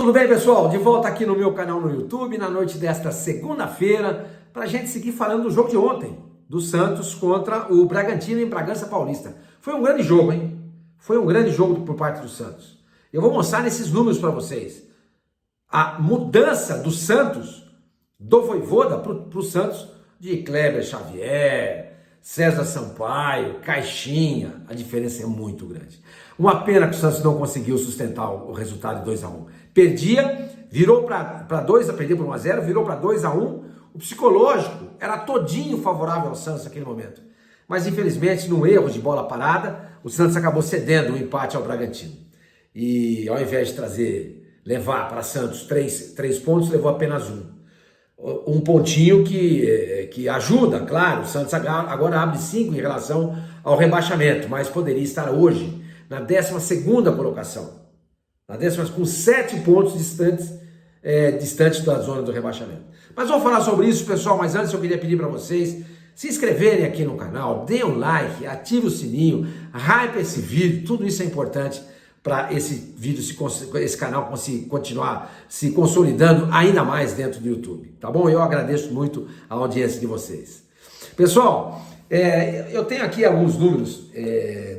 Tudo bem, pessoal? De volta aqui no meu canal no YouTube, na noite desta segunda-feira, para a gente seguir falando do jogo de ontem, do Santos contra o Bragantino em Bragança Paulista. Foi um grande jogo, hein? Foi um grande jogo por parte do Santos. Eu vou mostrar nesses números para vocês a mudança do Santos, do Vojvoda, para o Santos, de Kleber Xavier, César Sampaio, Caixinha. A diferença é muito grande. Uma pena que o Santos não conseguiu sustentar o resultado de 2-1. Perdia, virou para 2, perdeu por 1-0, virou para 2-1. O psicológico era todinho favorável ao Santos naquele momento. Mas infelizmente, num erro de bola parada, o Santos acabou cedendo o empate ao Bragantino. E ao invés de levar para Santos 3 pontos, levou apenas 1. Um pontinho que ajuda, claro. O Santos agora abre 5 em relação ao rebaixamento, mas poderia estar hoje na 12ª colocação. Com 7 pontos distantes da zona do rebaixamento. Mas vamos falar sobre isso, pessoal. Mas antes eu queria pedir para vocês se inscreverem aqui no canal, dê um like, ative o sininho, hype esse vídeo. Tudo isso é importante para esse vídeo, esse canal continuar se consolidando ainda mais dentro do YouTube, tá bom? Eu agradeço muito a audiência de vocês. Pessoal, eu tenho aqui alguns números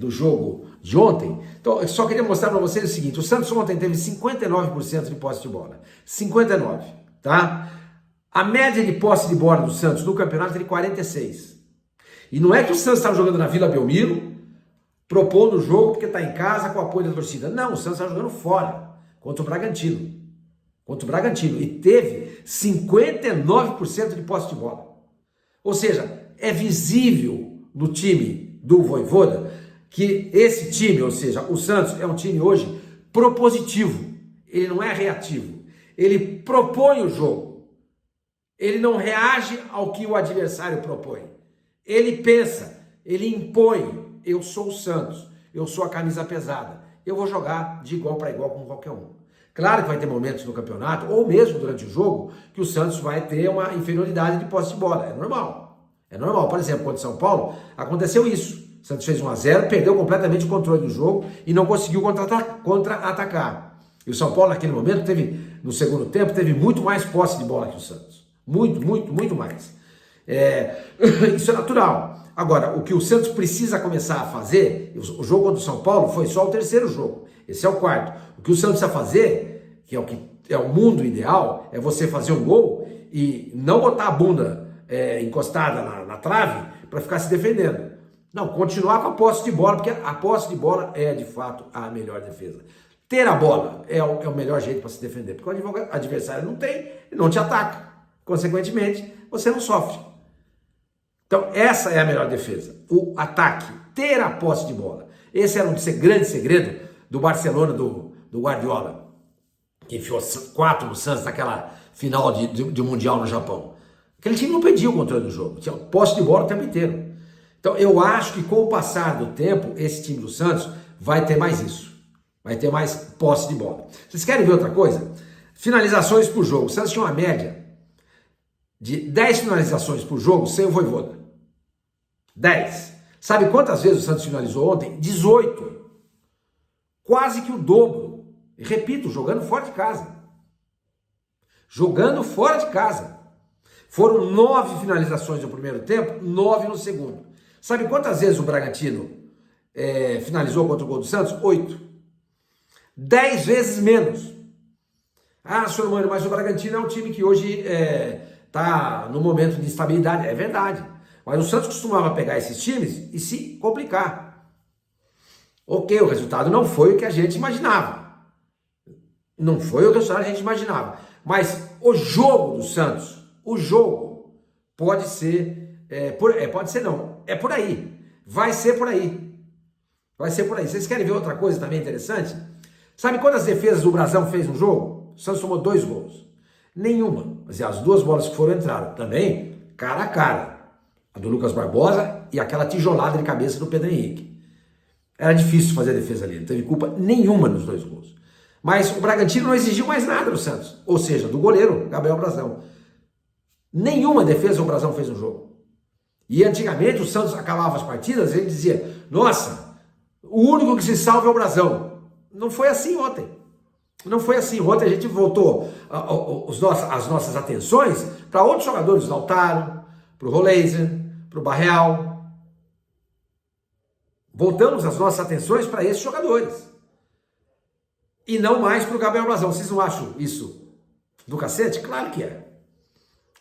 do jogo de ontem, então eu só queria mostrar para vocês o seguinte: o Santos ontem teve 59% de posse de bola, 59%, tá? A média de posse de bola do Santos no campeonato é de 46%. E não é que o Santos estava jogando na Vila Belmiro, propondo o jogo porque está em casa com o apoio da torcida. Não, o Santos está jogando fora, contra o Bragantino. E teve 59% de posse de bola. Ou seja, é visível no time do Vojvoda que esse time, ou seja, o Santos é um time hoje propositivo. Ele não é reativo. Ele propõe o jogo. Ele não reage ao que o adversário propõe. Ele pensa, ele impõe. Eu sou o Santos, eu sou a camisa pesada, eu vou jogar de igual para igual com qualquer um. Claro que vai ter momentos no campeonato, ou mesmo durante o jogo, que o Santos vai ter uma inferioridade de posse de bola. É normal. Por exemplo, contra o São Paulo, aconteceu isso. O Santos fez 1-0, perdeu completamente o controle do jogo e não conseguiu contra-atacar. E o São Paulo, naquele momento, no segundo tempo, teve muito mais posse de bola que o Santos. Muito mais. Isso é natural. Agora, o que o Santos precisa começar a fazer, o jogo contra o São Paulo foi só o 3º jogo, esse é o 4º. O que o Santos precisa fazer, que é o mundo ideal, é você fazer um gol e não botar a bunda encostada na trave para ficar se defendendo. Não, continuar com a posse de bola, porque a posse de bola é de fato a melhor defesa. Ter a bola é o melhor jeito para se defender, porque o adversário não tem e não te ataca. Consequentemente, você não sofre. Então, essa é a melhor defesa, o ataque, ter a posse de bola. Esse era um grande segredo do Barcelona, do Guardiola, que enfiou 4 no Santos naquela final de Mundial no Japão. Aquele time não perdia o controle do jogo, tinha posse de bola o tempo inteiro. Então, eu acho que com o passar do tempo, esse time do Santos vai ter mais isso, vai ter mais posse de bola. Vocês querem ver outra coisa? Finalizações por jogo. O Santos tinha uma média de 10 finalizações por jogo sem o Vojvoda. 10. Sabe quantas vezes o Santos finalizou ontem? 18. Quase que o dobro. E repito, jogando fora de casa. Foram 9 finalizações no primeiro tempo, 9 no segundo. Sabe quantas vezes o Bragantino finalizou contra o gol do Santos? 8. 10 vezes menos. Ah, senhor Mano, mas o Bragantino é um time que hoje está no momento de instabilidade. É verdade. Mas o Santos costumava pegar esses times e se complicar. Ok, o resultado não foi o que a gente imaginava. Mas o jogo do Santos, pode ser, é por aí. Vai ser por aí. Vocês querem ver outra coisa também interessante? Sabe quantas defesas o Brasão fez no jogo? O Santos tomou 2 gols. Nenhuma. Mas as 2 bolas que foram entraram também, cara a cara. A do Lucas Barbosa e aquela tijolada de cabeça do Pedro Henrique. Era difícil fazer a defesa ali, não teve culpa nenhuma nos 2 gols. Mas o Bragantino não exigiu mais nada do Santos, ou seja, do goleiro, Gabriel Brasão. Nenhuma defesa o Brasão fez no jogo. E antigamente o Santos acabava as partidas e ele dizia: nossa, o único que se salva é o Brasão. Não foi assim ontem. Não foi assim. Ontem a gente voltou as nossas atenções para outros jogadores, o Lautaro, para o Roleiser, para o Barreal. Voltamos as nossas atenções para esses jogadores. E não mais para o Gabriel Brazão. Vocês não acham isso do cacete? Claro que é.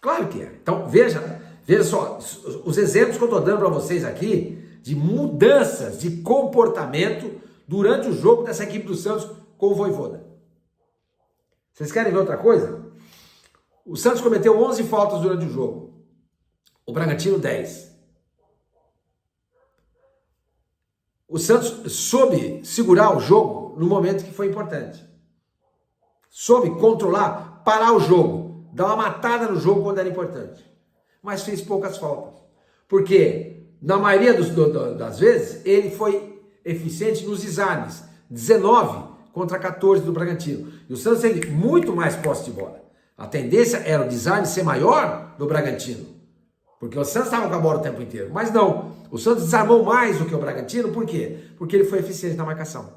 Claro que é. Então veja só, os exemplos que eu estou dando para vocês aqui de mudanças de comportamento durante o jogo dessa equipe do Santos com o Vojvoda. Vocês querem ver outra coisa? O Santos cometeu 11 faltas durante o jogo. O Bragantino 10. O Santos soube segurar o jogo no momento que foi importante. Soube controlar, parar o jogo, dar uma matada no jogo quando era importante. Mas fez poucas faltas. Porque, na maioria das vezes, ele foi eficiente nos desarmes. 19 contra 14 do Bragantino. E o Santos teve muito mais posse de bola. A tendência era o desarme ser maior do Bragantino. Porque o Santos estava com a bola o tempo inteiro. Mas não. O Santos desarmou mais do que o Bragantino. Por quê? Porque ele foi eficiente na marcação.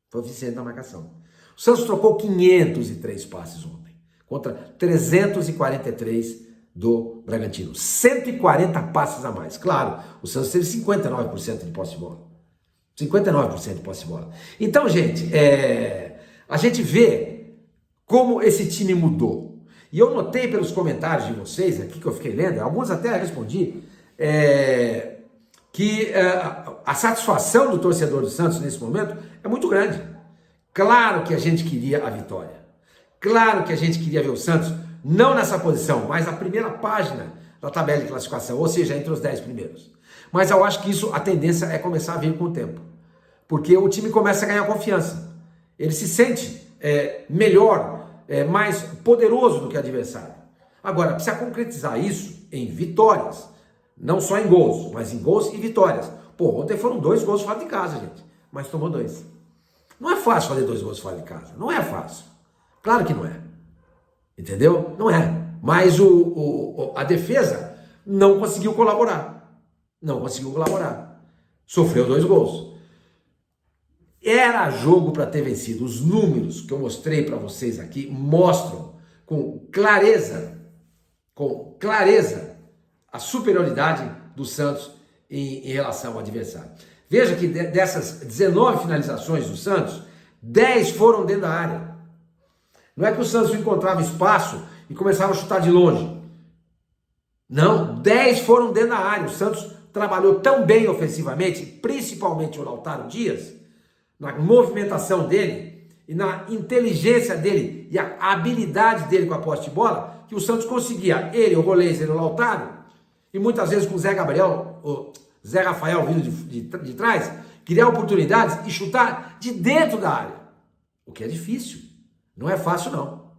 Foi eficiente na marcação. O Santos trocou 503 passes ontem. Contra 343 do Bragantino. 140 passes a mais. Claro, o Santos teve 59% de posse de bola. 59% de posse de bola. Então, gente, a gente vê como esse time mudou. E eu notei pelos comentários de vocês aqui que eu fiquei lendo, alguns até respondi, que a satisfação do torcedor do Santos nesse momento é muito grande. Claro que a gente queria a vitória. Claro que a gente queria ver o Santos, não nessa posição, mas na primeira página da tabela de classificação, ou seja, entre os 10 primeiros. Mas eu acho que isso, a tendência é começar a vir com o tempo. Porque o time começa a ganhar confiança. Ele se sente melhor, mais poderoso do que o adversário. Agora, precisa concretizar isso em vitórias. Não só em gols, mas em gols e vitórias. Pô, ontem foram 2 gols fora de casa, gente. Mas tomou 2. Não é fácil fazer 2 gols fora de casa. Não é fácil. Claro que não é. Entendeu? Não é. Mas a defesa não conseguiu colaborar. Não conseguiu colaborar. Sofreu 2 gols. Era jogo para ter vencido. Os números que eu mostrei para vocês aqui mostram com clareza a superioridade do Santos em relação ao adversário. Veja que dessas 19 finalizações do Santos, 10 foram dentro da área. Não é que o Santos encontrava espaço e começava a chutar de longe. Não, 10 foram dentro da área. O Santos trabalhou tão bem ofensivamente, principalmente o Lautaro Dias, na movimentação dele e na inteligência dele e a habilidade dele com a posse de bola, que o Santos conseguia, ele, o Roleiser e o Lautaro, e muitas vezes com o Zé Gabriel, o Zé Rafael vindo de trás, criar oportunidades e chutar de dentro da área, o que é difícil, não é fácil não.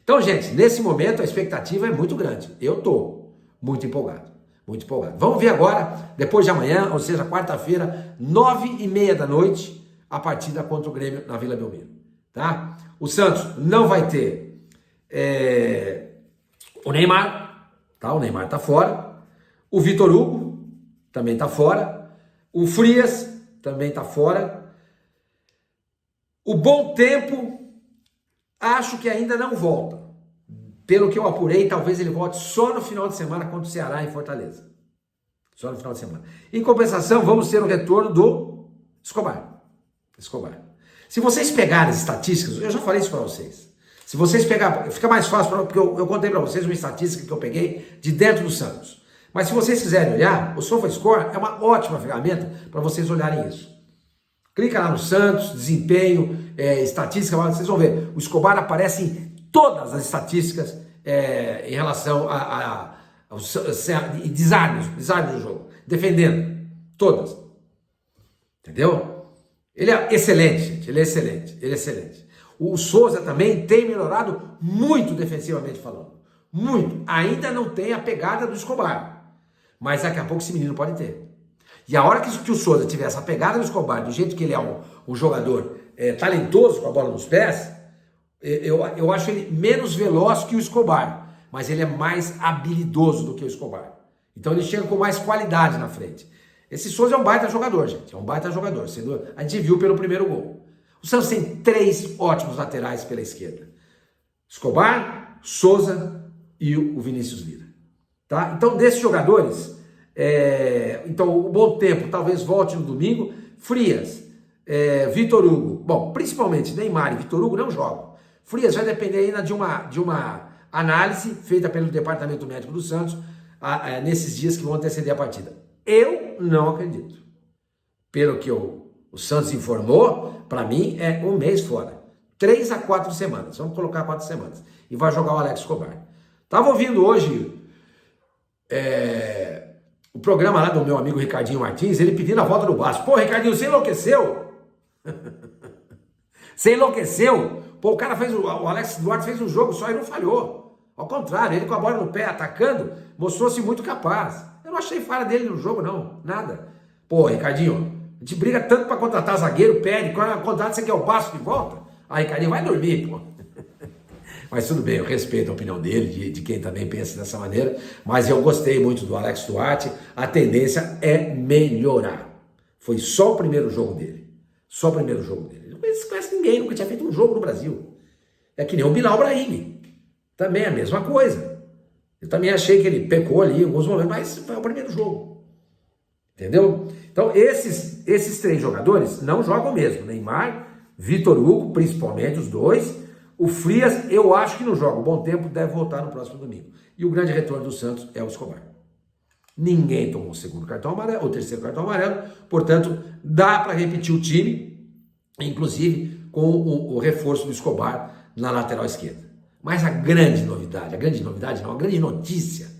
Então, gente, nesse momento a expectativa é muito grande, eu estou muito empolgado. Muito empolgado. Vamos ver agora, depois de amanhã, ou seja, quarta-feira, 9h30 da noite, a partida contra o Grêmio na Vila Belmiro, tá? O Santos não vai ter o Neymar, tá? O Neymar tá fora. O Vitor Hugo também tá fora. O Frias também tá fora. O Bom Tempo, acho que ainda não volta. Pelo que eu apurei, talvez ele volte só no final de semana contra o Ceará em Fortaleza. Só no final de semana. Em compensação, vamos ter o retorno do Escobar. Se vocês pegarem as estatísticas, eu já falei isso para vocês. Se vocês pegarem, fica mais fácil, porque eu contei para vocês uma estatística que eu peguei de dentro do Santos. Mas se vocês quiserem olhar, o SofaScore é uma ótima ferramenta para vocês olharem isso. Clica lá no Santos, desempenho, estatística, vocês vão ver. O Escobar aparece em todas as estatísticas em relação a desarmes do jogo, defendendo, todas. Entendeu? Ele é excelente, gente, ele é excelente. O Souza também tem melhorado muito defensivamente falando, muito. Ainda não tem a pegada do Escobar, mas daqui a pouco esse menino pode ter. E a hora que o Souza tiver essa pegada do Escobar, do jeito que ele é um jogador talentoso com a bola nos pés, eu acho ele menos veloz que o Escobar, mas ele é mais habilidoso do que o Escobar. Então ele chega com mais qualidade na frente. Esse Souza é um baita jogador, gente. É um baita jogador. A gente viu pelo primeiro gol. O Santos tem 3 ótimos laterais pela esquerda. Escobar, Souza e o Vinícius Lira. Tá? Então, desses jogadores, então o Bom Tempo talvez volte no domingo. Frias, Vitor Hugo, bom, principalmente Neymar e Vitor Hugo não jogam. Frias vai depender ainda de uma análise feita pelo Departamento Médico do Santos nesses dias que vão anteceder a partida. Eu não acredito. Pelo que o Santos informou, para mim é um mês fora. 3 a 4 semanas, vamos colocar 4 semanas. E vai jogar o Alex Escobar. Estava ouvindo hoje o programa lá do meu amigo Ricardinho Martins, ele pedindo a volta do Vasco. Pô, Ricardinho, você enlouqueceu? Você enlouqueceu? Pô, o cara o Alex Duarte fez um jogo só e não falhou. Ao contrário, ele com a bola no pé, atacando, mostrou-se muito capaz. Eu não achei falha dele no jogo, não. Nada. Pô, Ricardinho, a gente briga tanto para contratar zagueiro, pede, quando contrata você quer o Vasco de volta? Aí, Ricardinho, vai dormir, pô. Mas tudo bem, eu respeito a opinião dele, de quem também pensa dessa maneira, mas eu gostei muito do Alex Duarte, a tendência é melhorar. Foi só o primeiro jogo dele. Só o primeiro jogo dele. Ele não conhece ninguém, nunca tinha feito um jogo no Brasil. É que nem o Bilal Brahimi. Também é a mesma coisa. Eu também achei que ele pecou ali em alguns momentos, mas foi o primeiro jogo. Entendeu? Então, esses 3 jogadores não jogam mesmo. Neymar, Vitor Hugo, principalmente os 2. O Frias, eu acho que não joga. O Bom Tempo deve voltar no próximo domingo. E o grande retorno do Santos é o Escobar. Ninguém tomou o segundo cartão amarelo, o terceiro cartão amarelo. Portanto, dá para repetir o time, inclusive com o reforço do Escobar na lateral esquerda. Mas a grande novidade não, a grande notícia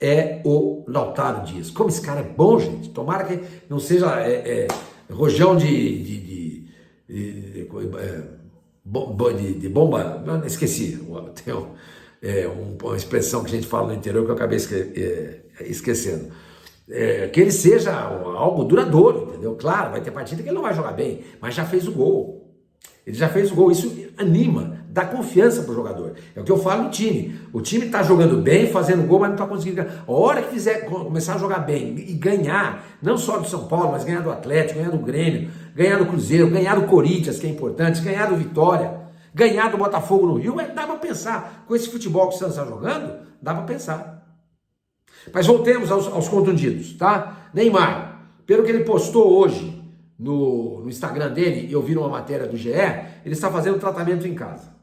é o Lautaro Dias. Como esse cara é bom, gente. Tomara que não seja rojão de bomba. Não, esqueci. Tem uma expressão que a gente fala no interior que eu acabei esquecendo. Que ele seja algo duradouro, entendeu? Claro, vai ter partida que ele não vai jogar bem, mas já fez o gol. Ele já fez o gol. Isso anima, dá confiança pro jogador. É o que eu falo no time. O time está jogando bem, fazendo gol, mas não está conseguindo ganhar. A hora que começar a jogar bem e ganhar, não só do São Paulo, mas ganhar do Atlético, ganhar do Grêmio, ganhar do Cruzeiro, ganhar do Corinthians, que é importante, ganhar do Vitória, ganhar do Botafogo no Rio, dá para pensar. Com esse futebol que o Santos está jogando, dá para pensar. Mas voltemos aos contundidos, tá? Neymar, pelo que ele postou hoje no Instagram dele, eu vi uma matéria do GE, ele está fazendo tratamento em casa.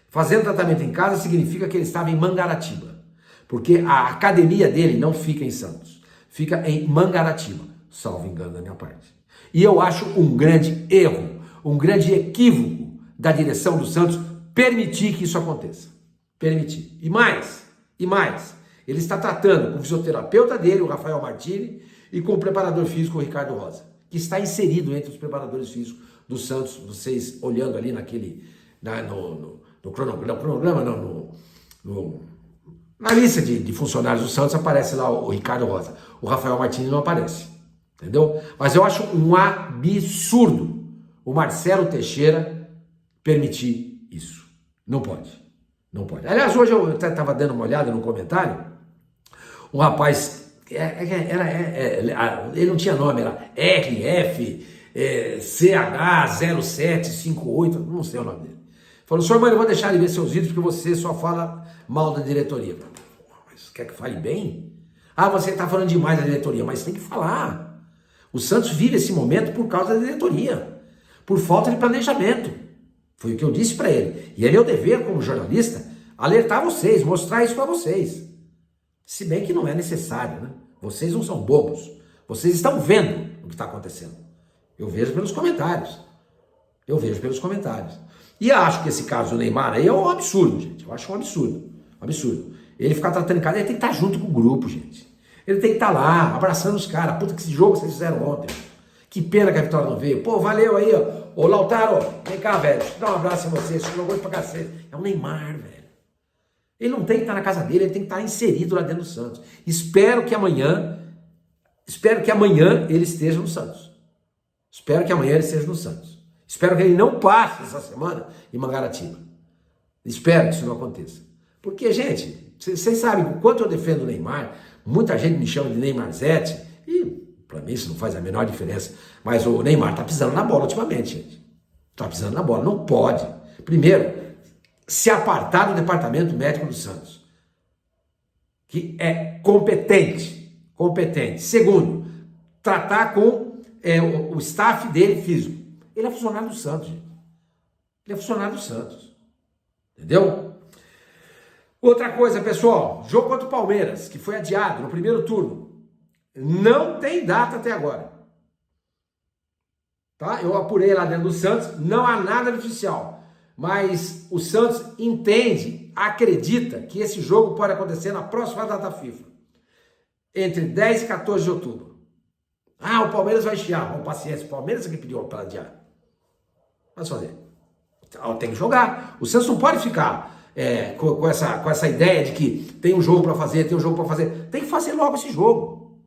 Fazendo tratamento em casa significa que ele estava em Mangaratiba, porque a academia dele não fica em Santos, fica em Mangaratiba, salvo engano da minha parte. E eu acho um grande erro, um grande equívoco da direção do Santos permitir que isso aconteça. Permitir. E mais, ele está tratando com o fisioterapeuta dele, o Rafael Martini, e com o preparador físico, o Ricardo Rosa, que está inserido entre os preparadores físicos do Santos. Vocês olhando ali na lista de funcionários do Santos aparece lá o Ricardo Rosa. O Rafael Martini não aparece, entendeu? Mas eu acho um absurdo o Marcelo Teixeira permitir isso. Não pode. Não pode. Aliás, hoje eu até estava dando uma olhada no comentário, um rapaz, ele não tinha nome, era RFCH0758, não sei o nome dele. Falou, senhor, mano, eu vou deixar de ver seus vídeos porque você só fala mal da diretoria. Mas quer que fale bem? Ah, você está falando demais da diretoria, mas tem que falar. O Santos vive esse momento por causa da diretoria, por falta de planejamento. Foi o que eu disse para ele. E é meu dever como jornalista alertar vocês, mostrar isso para vocês. Se bem que não é necessário, né? Vocês não são bobos. Vocês estão vendo o que está acontecendo. Eu vejo pelos comentários. E acho que esse caso do Neymar aí é um absurdo, gente. Eu acho um absurdo. Absurdo. Ele ficar tratando em casa, ele tem que estar junto com o grupo, gente. Ele tem que estar lá, abraçando os caras. Puta, que esse jogo vocês fizeram ontem. Que pena que a vitória não veio. Pô, valeu aí, ó. Ô, Lautaro, vem cá, velho. Deixa eu dar um abraço em você. Você jogou pra cacete. É o Neymar, velho. Ele não tem que estar na casa dele, ele tem que estar inserido lá dentro do Santos. Espero que amanhã ele esteja no Santos. Espero que ele não passe essa semana em Mangaratiba. Espero que isso não aconteça. Porque, gente, vocês sabem o quanto eu defendo o Neymar. Muita gente me chama de Neymarzete. E, para mim, isso não faz a menor diferença. Mas o Neymar tá pisando na bola ultimamente, gente. Tá pisando na bola. Não pode. Primeiro, se apartar do departamento médico do Santos, que é competente. Segundo, tratar com o staff dele físico. Ele é funcionário do Santos, gente. Ele é funcionário do Santos. Entendeu? Outra coisa, pessoal, jogo contra o Palmeiras, que foi adiado no primeiro turno. Não tem data até agora. Tá? Eu apurei lá dentro do Santos, não há nada oficial. Mas o Santos entende, acredita que esse jogo pode acontecer na próxima data FIFA. Entre 10 e 14 de outubro. Ah, o Palmeiras vai chiar. Bom, paciência, o Palmeiras é que pediu para adiar. Mas fazer. Então, tem que jogar. O Santos não pode ficar com essa ideia de que tem um jogo para fazer, Tem que fazer logo esse jogo.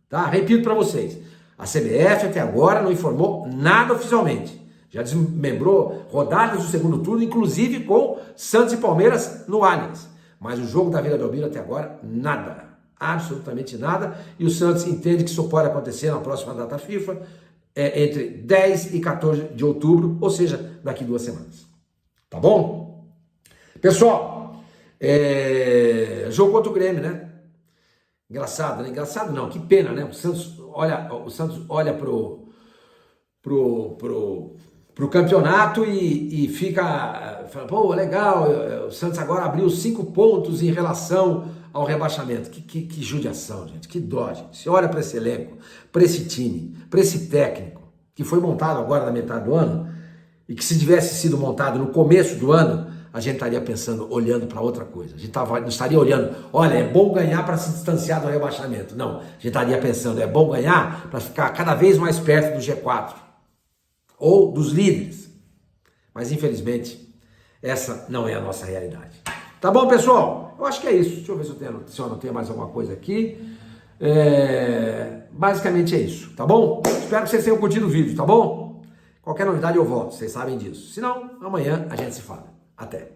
Tá? Repito para vocês. A CBF até agora não informou nada oficialmente. Já desmembrou rodadas do segundo turno, inclusive com Santos e Palmeiras no Allianz. Mas o jogo da Vila Belmiro até agora, nada. Absolutamente nada. E o Santos entende que isso pode acontecer na próxima data FIFA, entre 10 e 14 de outubro, ou seja, daqui 2 semanas. Tá bom? Pessoal, jogo contra o Grêmio, né? Engraçado, né? Engraçado não, que pena, né? O Santos olha pro campeonato e fica, fala, pô, legal, o Santos agora abriu 5 pontos em relação ao rebaixamento. Que judiação, gente, que dó, gente. Você olha para esse elenco, para esse time, para esse técnico, que foi montado agora na metade do ano, e que se tivesse sido montado no começo do ano, a gente estaria pensando, olhando para outra coisa. A gente não estaria olhando, olha, é bom ganhar para se distanciar do rebaixamento. Não, a gente estaria pensando, é bom ganhar para ficar cada vez mais perto do G4 ou dos líderes. Mas, infelizmente, essa não é a nossa realidade. Tá bom, pessoal? Eu acho que é isso. Deixa eu ver se eu anotei mais alguma coisa aqui. Basicamente é isso, tá bom? Espero que vocês tenham curtido o vídeo, tá bom? Qualquer novidade eu volto, vocês sabem disso. Se não, amanhã a gente se fala. Até!